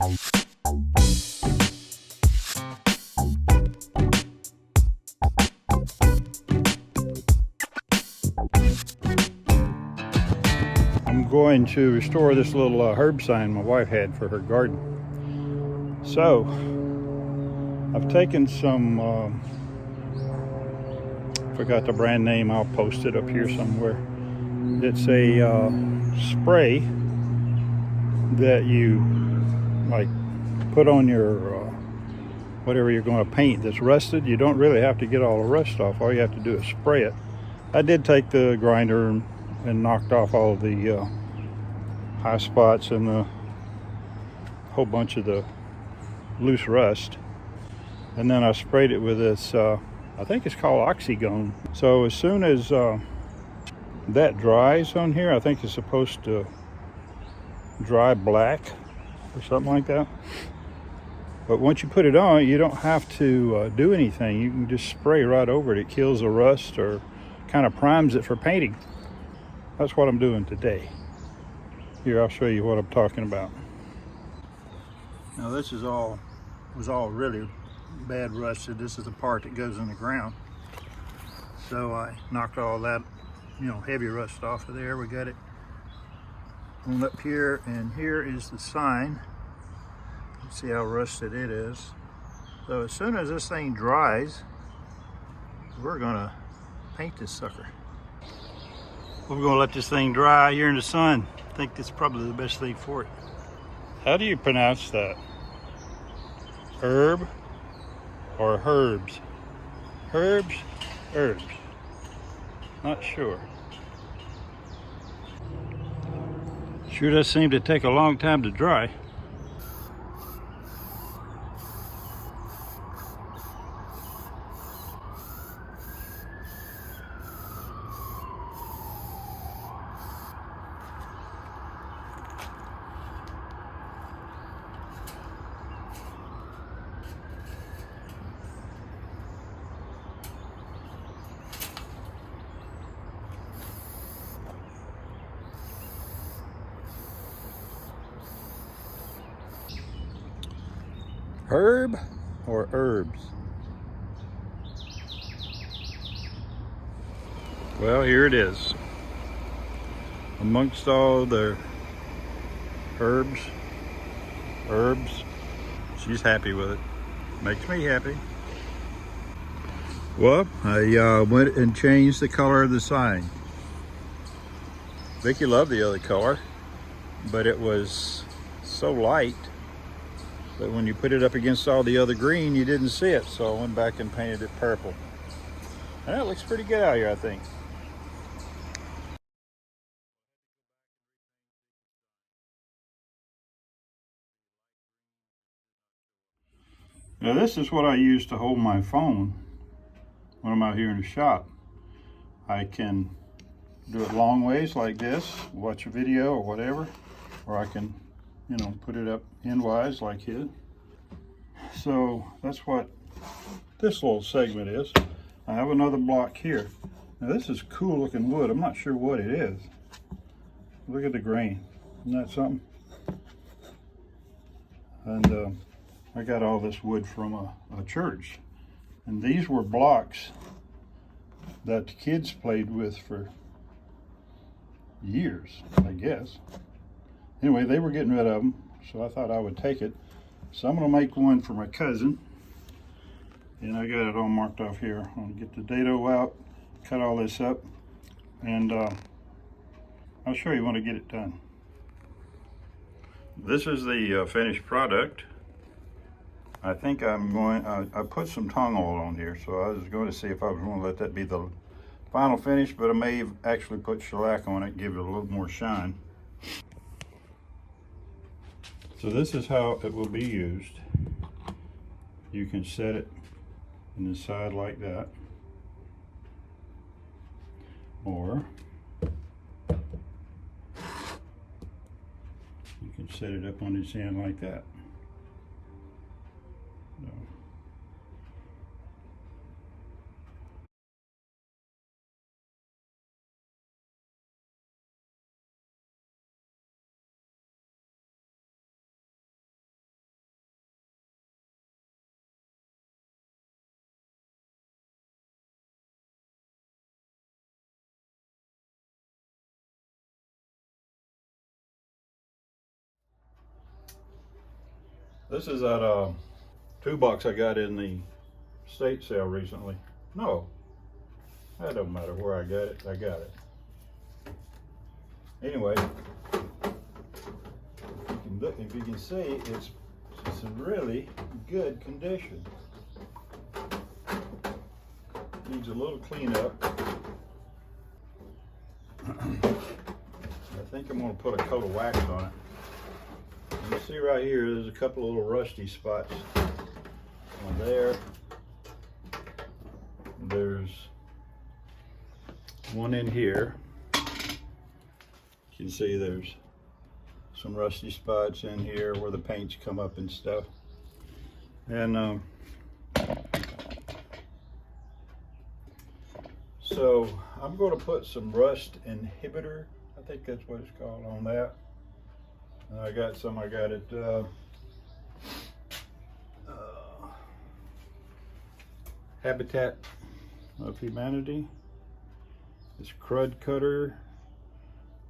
I'm going to restore this little herb sign my wife had for her garden. So I've taken some, forgot the brand name, I'll post it up here somewhere. It's a spray that you like put on your whatever you're going to paint that's rusted. You don't really have to get all the rust off. All you have to do is spray it. I did take the grinder and knocked off all of the high spots and a whole bunch of the loose rust, and then I sprayed it with this I think it's called oxygone. So as soon as that dries on here, I think it's supposed to dry black or something like that. But once you put it on, you don't have to do anything. You can just spray right over it. It kills the rust or kind of primes it for painting. That's what I'm doing today. Here, I'll show you what I'm talking about. Now this was all really bad rusted. This is the part that goes in the ground. So I knocked all that, heavy rust off of there. We got it on up here, and here is the sign. See how rusted it is. So as soon as this thing dries, we're gonna paint this sucker. We're gonna let this thing dry here in the sun. I think that's probably the best thing for it. How do you pronounce that? Herb or herbs? Herbs, herbs. Not sure. Sure does seem to take a long time to dry. Herb or herbs? Well, here it is. Amongst all the herbs, she's happy with it. Makes me happy. Well, I went and changed the color of the sign. Vicky loved the other color, but it was so light that when you put it up against all the other green, you didn't see it. So I went back and painted it purple. And it looks pretty good out here, I think. Now this is what I use to hold my phone when I'm out here in the shop. I can do it long ways like this, watch a video or whatever, or I can, put it up endwise like here. So that's what this little segment is. I have another block here. Now this is cool looking wood. I'm not sure what it is. Look at the grain. Isn't that something? And I got all this wood from a church. And these were blocks that the kids played with for years, I guess. Anyway, they were getting rid of them, so I thought I would take it. So I'm gonna make one for my cousin. And I got it all marked off here. I'm gonna get the dado out, cut all this up, and I'll show you when I get it done. This is the finished product. I think I'm going, I put some tongue oil on here, so I was going to see if I was going to let that be the final finish, but I may have actually put shellac on it, give it a little more shine. So this is how it will be used. You can set it in the side like that, or you can set it up on its end like that. So. This is that $2 I got in the estate sale recently. No, that doesn't matter where I got it. I got it. Anyway, if you can see, it's in really good condition. Needs a little cleanup. I think I'm going to put a coat of wax on it. You see right here, there's a couple of little rusty spots on there. There's one in here. You can see there's some rusty spots in here where the paints come up and stuff. And so I'm going to put some rust inhibitor, I think that's what it's called, on that. And I got it Habitat of Humanity. It's crud cutter,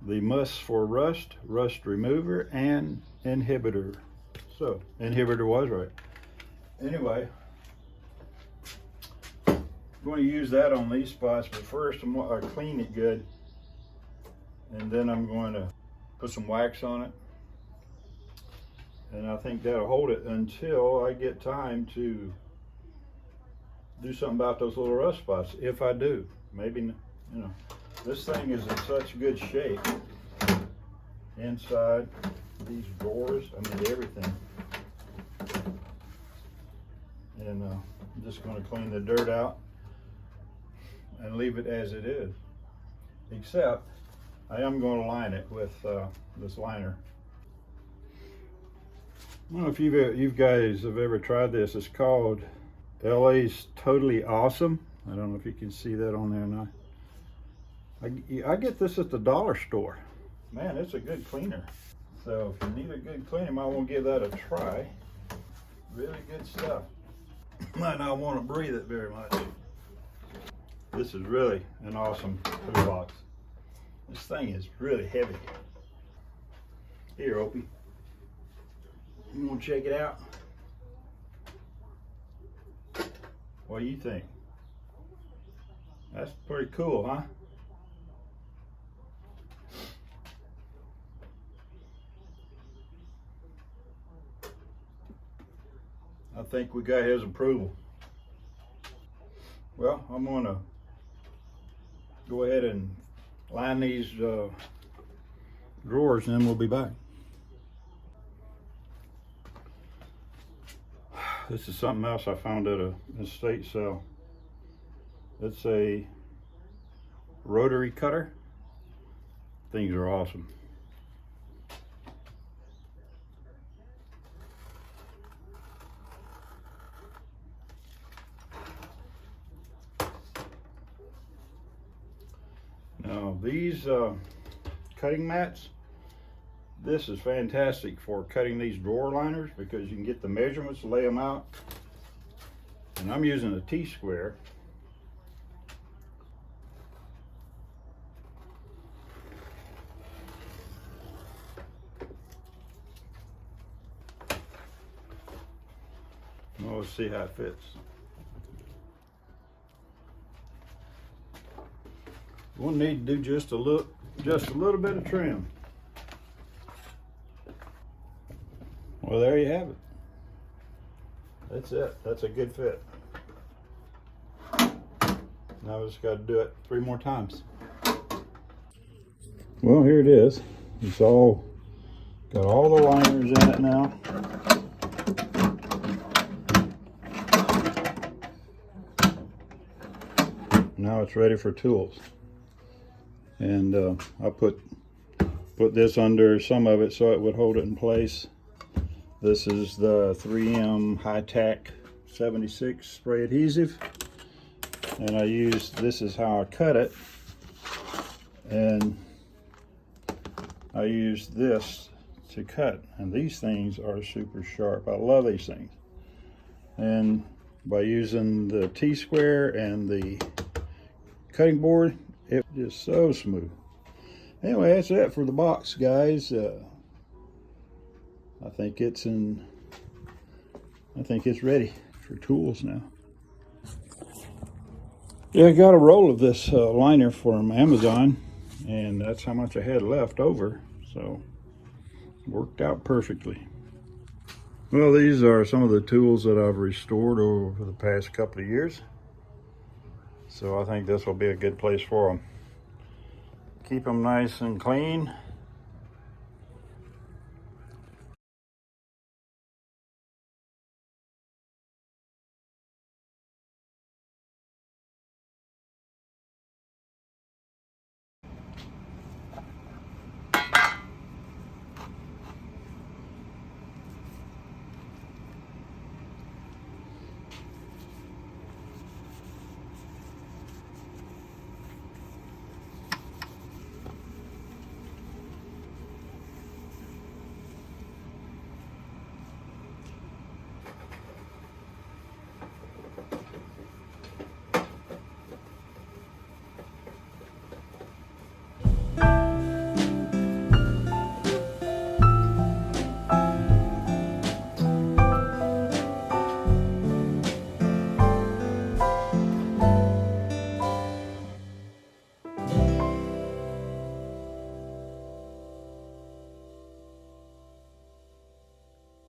the must for rust remover, and inhibitor. So inhibitor was right. Anyway, I'm going to use that on these spots, but first I'm going to clean it good, and then I'm going to put some wax on it, and I think that'll hold it until I get time to do something about those little rust spots. If I do, maybe, you know, this thing is in such good shape inside these drawers. I mean, everything. And I'm just going to clean the dirt out and leave it as it is, except I am going to line it with this liner. I don't know if you guys have ever tried this. It's called LA's Totally Awesome. I don't know if you can see that on there now. I get this at the dollar store. Man, it's a good cleaner. So if you need a good cleaner, you might want to give that a try. Really good stuff. Might not want to breathe it very much. This is really an awesome toolbox. This thing is really heavy. Here, Opie. You want to check it out? What do you think? That's pretty cool, huh? I think we got his approval. Well, I'm gonna go ahead and line these drawers, and then we'll be back. This is something else I found at an estate sale. It's a rotary cutter. Things are awesome. Now these cutting mats, this is fantastic for cutting these drawer liners because you can get the measurements, lay them out. And I'm using a T-square. Well, let's see how it fits. We'll need to do just a little bit of trim. Well, there you have it. That's it. That's a good fit. Now I just got to do it 3 more times. Well, here it is. It's all got all the liners in it now. Now it's ready for tools. And I put this under some of it so it would hold it in place. This is the 3M High-Tack 76 spray adhesive, and this is how I cut it, and I use this to cut, and these things are super sharp. I love these things. And by using the T-square and the cutting board, it is so smooth. Anyway, that's it for the box, guys. I think it's in I think it's ready for tools now. Yeah, I got a roll of this liner from Amazon, and that's how much I had left over, so worked out perfectly. Well, these are some of the tools that I've restored over the past couple of years, so I think this will be a good place for them. Keep them nice and clean.